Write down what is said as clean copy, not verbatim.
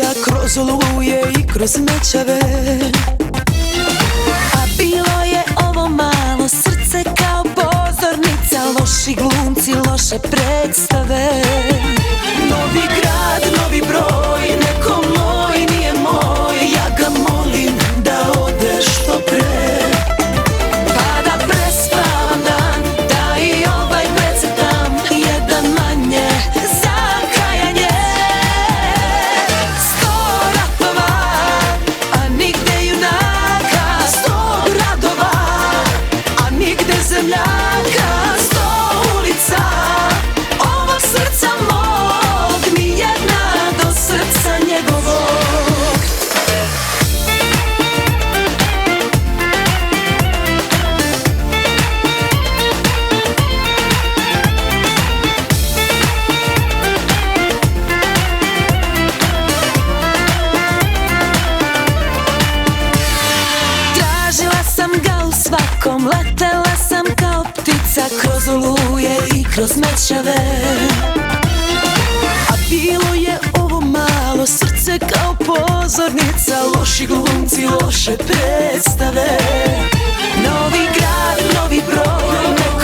ptica kroz oluje i kroz mećave. A bilo je ovo malo srce kao pozornica, loši glumci, loše predstave. Novi grad, novi broj, neko moj nije moj, ja ga molim da ode što pre. Pa da prespavam dan, da i ovaj precrtam, jedan manje za kajanje. 100 ratova, a nigde junaka, 100 gradova, a nigde zemljaka, 100 ulica ovog srca mog, nijedna do srca njegovog. Tražila sam ga u svakom, letela sam kao ptica kroz oluje i kroz mećave. A bilo je ovo malo srce kao pozornica, loši glumci, loše predstave. Novi grad, novi broj,